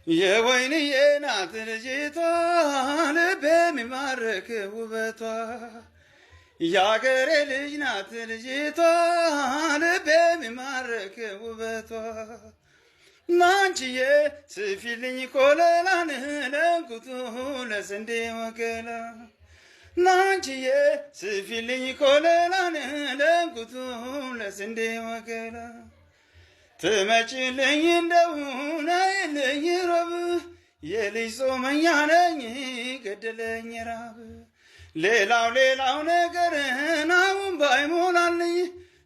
የወይንዬ ናት ልጅቷ ልቤ የሚማርክ ውበቷ የአገሬ ልጅ ናት ልጅቷ ልቤ የሚማርክ ውበቷ ናንቺዬ ስፊልኝ ኮለላን ለንኩቱ ለስንዴ ወገላ ናንቺዬ ስፊልኝ ኮለላን ለንኩቱ ለስንዴ ወገላ ትመጪልኝ እንደሆነ የለኝ ረብ የልጅ ጾመኛ ነኝ ገደለኝ ራብ ሌላው ነገርን አሁን ባይሞላልኝ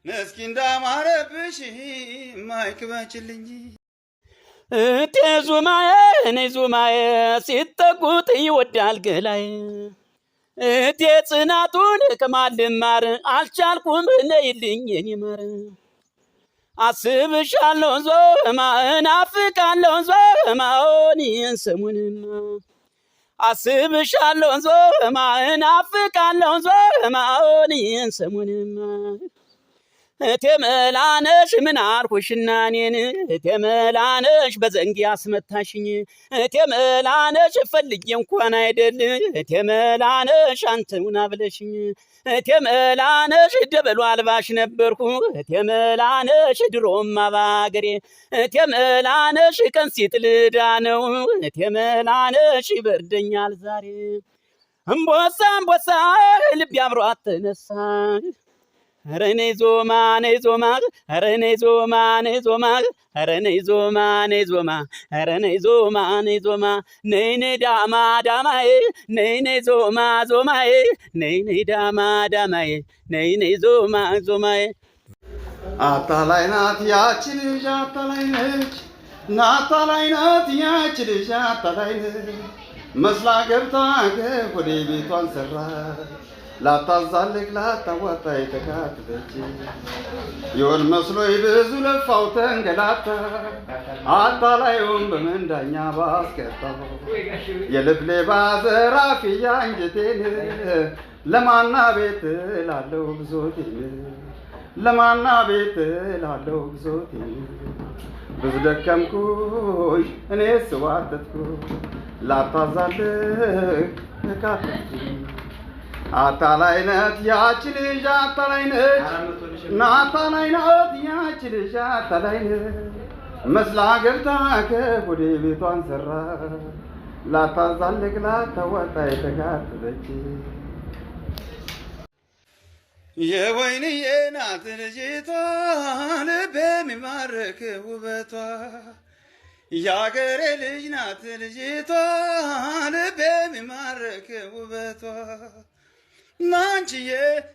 ነስኪ እንዳማረብሽ ማይክበችልኝ እቴ ዙማዬ እኔ ዙማዬ ሲጠጉት ይወዳል ገላይ እቴ ጽናቱን ከማልማር አልቻልኩም ነይልኝ የኔ ማር አስብሻለሁ ዞማ እናፍቃለሁ ዞማውን ሰሙንማ አስብሻለሁ ዞማ እናፍቃለሁ ዞማውን ሰሙንማ እቴ መላነሽ ምን አልኩሽና እኔን እቴ መላነሽ በዘንግ ያስመታሽኝ እቴ መላነሽ ፈልጌ እንኳን አይደል እቴ መላነሽ አንተውና ብለሽኝ እቴ መላነሽ ደበሉ አልባሽ ነበርኩ እቴ መላነሽ ድሮም አባገሬ እቴ መላነሽ ቀን ሲጥልዳ ነው እቴ መላነሽ ይበርደኛል ዛሬ እምቦሳ ልብ ያብሯት ተነሳ ኧረ ነይ ዞማ ነይ ዞማ ኧረ ነይ ዞማ ነይ ዞማ ኧረ ነይ ዞማ ነይ ዞማ ኧረ ነይ ዞማ ነይ ዞማ ነይ ነይ ዳማ ዳማዬ ነይ ነይ ዞማ ዞማዬ ነይ ነይ ዳማ ዳማዬ ነይ ነይ ዞማ ዞማዬ አታላይ ናት ያች ልጅ አታላይ ነች ናታላይ ናት ያች ልጅ አታላይ ነች መስላ ገብታ ወደ ቤቷን ሰራ ላታዛልቅ ላታዋጣ የተካተተች የወል መስሎኝ ብዙ ለፋው ተንገላታ አታላዩን በመንዳኛ ባስገባው የልብ ሌባ ዘራፊ አንጀቴን ለማና ቤት ላለው ግዞቴን ለማና ቤት ላለው ግዞቴን ብዙ ደከምኩኝ እኔ ስዋተትኩ ላታዛልቅ ተካተተች አታላይ ናት ያች ልጅ አታላይ ነች ናታላይ ናት ያች ልጅ አታላይ ነች መስላ ገብታ ወደ ቤቷን ሰራ ላታዛልቅ ላታዋጣ የተጋተተች የወይንዬ ናት ልጅቷ ልቤ የሚማርክ ውበቷ የአገሬ ልጅ ናት ልጅቷ ልቤ የሚማርክ ውበቷ ናንቺዬ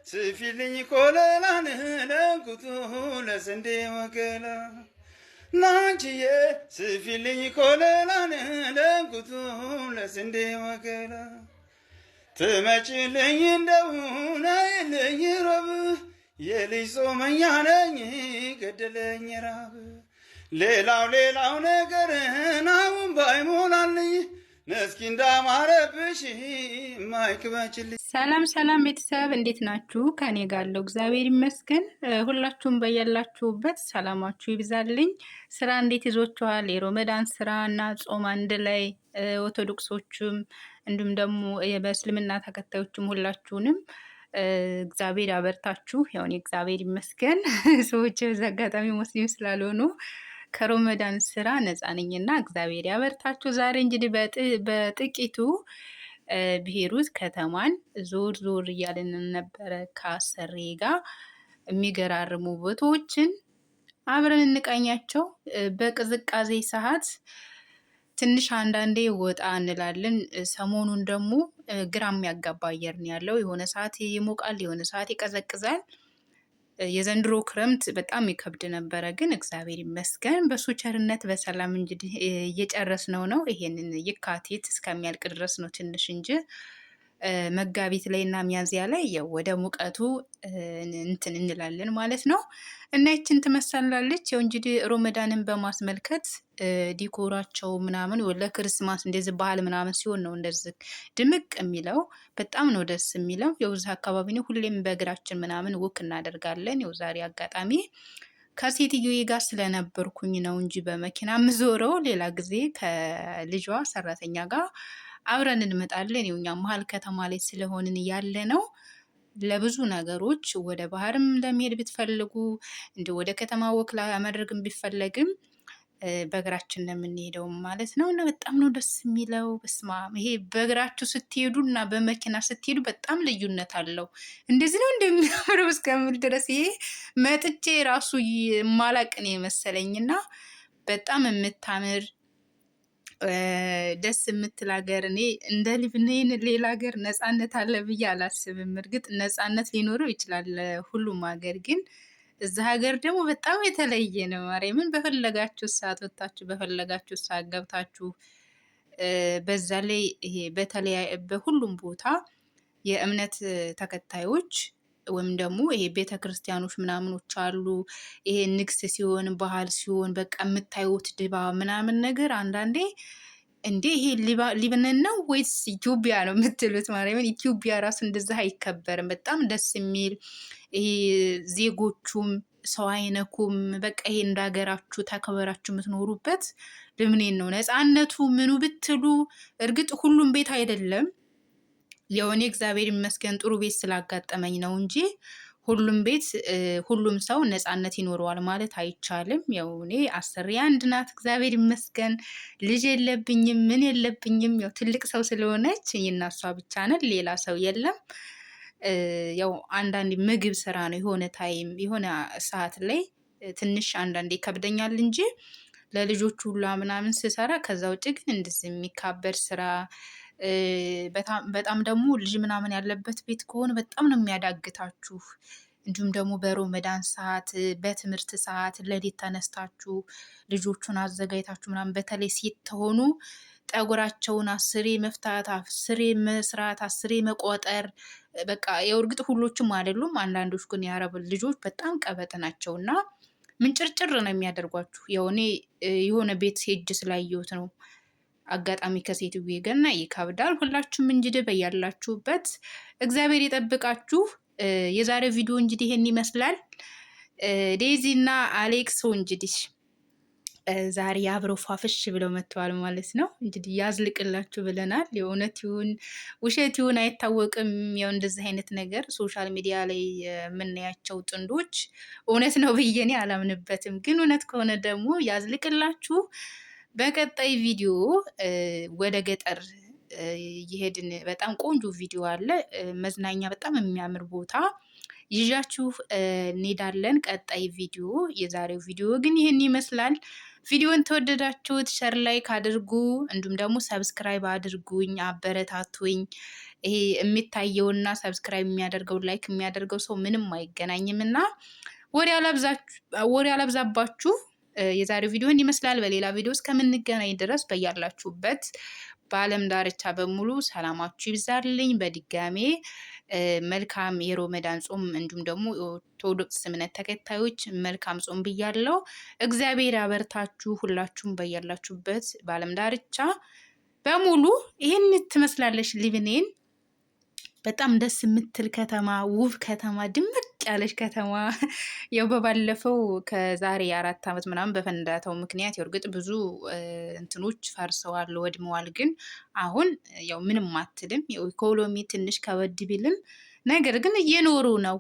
ስፊልኝ ኮለላን ለንኩቱ ለስንዴ ወገላ ናንቺዬ ስፊልኝ ኮለላን ለንኩቱ ለስንዴ ወገላ ትመጪልኝ እንደሆነ የለኝ ረብ የልጅ ጾመኛ ነኝ ገደለኝ ራብ ሌላው ነገርን አሁን ባይሞላልኝ ነስኪ እንዳማረብሽ ማይክበችልኝ ሰላም ቤተሰብ እንዴት ናችሁ? ከኔ ጋር አለው እግዚአብሔር ይመስገን። ሁላችሁም በያላችሁበት ሰላማችሁ ይብዛልኝ። ስራ እንዴት ይዞችኋል? የሮመዳን ስራ እና ጾም አንድ ላይ ኦርቶዶክሶችም እንዲሁም ደግሞ በእስልምና ተከታዮችም ሁላችሁንም እግዚአብሔር ያበርታችሁ። ያው እኔ እግዚአብሔር ይመስገን ሰዎች በዚህ አጋጣሚ ሙስሊም ስላልሆኑ ከሮመዳን ስራ ነፃ ነኝና እግዚአብሔር ያበርታችሁ። ዛሬ እንግዲህ በጥቂቱ ብሄሩት ከተማን ዞር እያልን ነበረ ከአሰሬ ጋር የሚገራርሙ ቦታዎችን አብረን እንቃኛቸው። በቅዝቃዜ ሰዓት ትንሽ አንዳንዴ ወጣ እንላለን። ሰሞኑን ደግሞ ግራ የሚያጋባ አየር ነው ያለው። የሆነ ሰዓት ይሞቃል፣ የሆነ ሰዓት ይቀዘቅዛል። የዘንድሮ ክረምት በጣም ይከብድ ነበረ፣ ግን እግዚአብሔር ይመስገን በሱ ቸርነት በሰላም እንግዲህ እየጨረስነው ነው። ይሄንን የካቲት እስከሚያልቅ ድረስ ነው ትንሽ እንጂ መጋቢት ላይ እና ሚያዝያ ላይ ያው ወደ ሙቀቱ እንትን እንላለን ማለት ነው። እና ይችን ትመስላለች። ያው እንግዲህ ሮመዳንን በማስመልከት ዲኮራቸው ምናምን ለክርስማስ እንደዚህ ባህል ምናምን ሲሆን ነው እንደዚህ ድምቅ የሚለው። በጣም ነው ደስ የሚለው። ያው እዚህ አካባቢ ነው ሁሌም በእግራችን ምናምን ውክ እናደርጋለን። ያው ዛሬ አጋጣሚ ከሴትዮዬ ጋር ስለነበርኩኝ ነው እንጂ በመኪና የምዞረው ሌላ ጊዜ ከልጇ ሰራተኛ ጋር አብረን እንመጣለን። እኛ መሀል ከተማ ላይ ስለሆንን ያለ ነው። ለብዙ ነገሮች ወደ ባህርም ለመሄድ ብትፈልጉ እንደ ወደ ከተማ ወክላ ማድረግም ቢፈለግም በእግራችን ነው የምንሄደው ማለት ነው። እና በጣም ነው ደስ የሚለው። በስማ ይሄ በእግራችሁ ስትሄዱ እና በመኪና ስትሄዱ በጣም ልዩነት አለው። እንደዚህ ነው እንደሚያምረው እስከምል ድረስ ይሄ መጥቼ ራሱ ማላቅን የመሰለኝና በጣም የምታምር ደስ የምትል ሀገር። እኔ እንደ ሊብኔን ሌላ ሀገር ነፃነት አለ ብዬ አላስብም። እርግጥ ነፃነት ሊኖረው ይችላል ሁሉም ሀገር፣ ግን እዛ ሀገር ደግሞ በጣም የተለየ ነው። ማርያምን በፈለጋችሁ ሰዓት ወጥታችሁ በፈለጋችሁ ሰዓት ገብታችሁ፣ በዛ ላይ ይሄ በሁሉም ቦታ የእምነት ተከታዮች ወይም ደግሞ ይሄ ቤተ ክርስቲያኖች ምናምኖች አሉ። ይሄ ንግስ ሲሆን ባህል ሲሆን በቃ የምታዩት ድባብ ምናምን ነገር አንዳንዴ እንዴ ይሄ ሊባኖስ ነው ወይስ ኢትዮጵያ ነው የምትሉት? ማርያምን ኢትዮጵያ ራሱ እንደዛ አይከበርም። በጣም ደስ የሚል ይሄ ዜጎቹም ሰው አይነኩም። በቃ ይሄ እንደ ሀገራችሁ ተከበራችሁ የምትኖሩበት ልምኔን ነው። ነፃነቱ ምኑ ብትሉ እርግጥ ሁሉም ቤት አይደለም። የሆነ እግዚአብሔር ይመስገን ጥሩ ቤት ስላጋጠመኝ ነው እንጂ ሁሉም ቤት ሁሉም ሰው ነፃነት ይኖረዋል ማለት አይቻልም። ያው እኔ አሰሪ አንድ ናት፣ እግዚአብሔር ይመስገን። ልጅ የለብኝም፣ ምን የለብኝም። ያው ትልቅ ሰው ስለሆነች እኔና እሷ ብቻ ነን፣ ሌላ ሰው የለም። ያው አንዳንድ ምግብ ስራ ነው የሆነ ታይም የሆነ ሰዓት ላይ ትንሽ አንዳንዴ ይከብደኛል እንጂ ለልጆቹ ሁላ ምናምን ስሰራ፣ ከዛ ውጭ ግን እንደዚህ የሚካበድ ስራ በጣም ደግሞ ልጅ ምናምን ያለበት ቤት ከሆነ በጣም ነው የሚያዳግታችሁ። እንዲሁም ደግሞ በሮመዳን ሰዓት በትምህርት ሰዓት ሌሊት ተነስታችሁ ልጆቹን አዘጋጅታችሁ ምናምን በተለይ ሴት ተሆኑ ጠጉራቸውን 10 መፍታት፣ 10 መስራት፣ 10 መቆጠር። በቃ የእርግጥ ሁሎችም አይደሉም። አንዳንዶች ግን የአረብ ልጆች በጣም ቀበጥ ናቸው እና ምንጭርጭር ነው የሚያደርጓችሁ። የሆነ ቤት ሄጅ ስላየሁት ነው። አጋጣሚ ከሴትዬ ገና ይከብዳል። ሁላችሁም እንግዲህ በያላችሁበት እግዚአብሔር ይጠብቃችሁ። የዛሬው ቪዲዮ እንግዲህ ይሄን ይመስላል። ዴዚ እና አሌክስ እንግዲህ ዛሬ አብረው ፏፍሽ ብለው መጥተዋል ማለት ነው። እንግዲህ ያዝልቅላችሁ ብለናል። የእውነት ይሁን ውሸት ይሁን አይታወቅም። ያው እንደዚህ አይነት ነገር ሶሻል ሚዲያ ላይ የምናያቸው ጥንዶች እውነት ነው ብዬ እኔ አላምንበትም። ግን እውነት ከሆነ ደግሞ ያዝልቅላችሁ። በቀጣይ ቪዲዮ ወደ ገጠር እየሄድን በጣም ቆንጆ ቪዲዮ አለ፣ መዝናኛ በጣም የሚያምር ቦታ ይዣችሁ እንሄዳለን። ቀጣይ ቪዲዮ። የዛሬው ቪዲዮ ግን ይህን ይመስላል። ቪዲዮን ተወደዳችሁት ሸር ላይክ አድርጉ፣ እንዲሁም ደግሞ ሰብስክራይብ አድርጉኝ፣ አበረታቱኝ። ይሄ የሚታየውና ሰብስክራይብ የሚያደርገው ላይክ የሚያደርገው ሰው ምንም አይገናኝም እና ወሬ አላብዛባችሁ። የዛሬው ቪዲዮ ይመስላል። በሌላ ቪዲዮ እስከምንገናኝ ድረስ በያላችሁበት በዓለም ዳርቻ በሙሉ ሰላማችሁ ይብዛልኝ። በድጋሜ መልካም የሮመዳን ጾም እንዲሁም ደግሞ የኦርቶዶክስ እምነት ተከታዮች መልካም ጾም ብያለሁ። እግዚአብሔር ያበርታችሁ። ሁላችሁም በያላችሁበት በዓለም ዳርቻ በሙሉ ይህን ትመስላለች ሊብኔን። በጣም ደስ የምትል ከተማ፣ ውብ ከተማ፣ ድምቅ ያለች ከተማ። ያው በባለፈው ከዛሬ 4 ዓመት ምናምን በፈንዳታው ምክንያት እርግጥ ብዙ እንትኖች ፈርሰዋል፣ ወድመዋል። ግን አሁን ያው ምንም አትልም። ያው ኢኮኖሚ ትንሽ ከበድ ቢልም ነገር ግን እየኖሩ ነው፣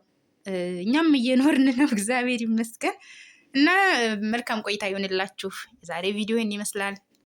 እኛም እየኖርን ነው። እግዚአብሔር ይመስገን እና መልካም ቆይታ ይሆንላችሁ። የዛሬ ቪዲዮ ይመስላል።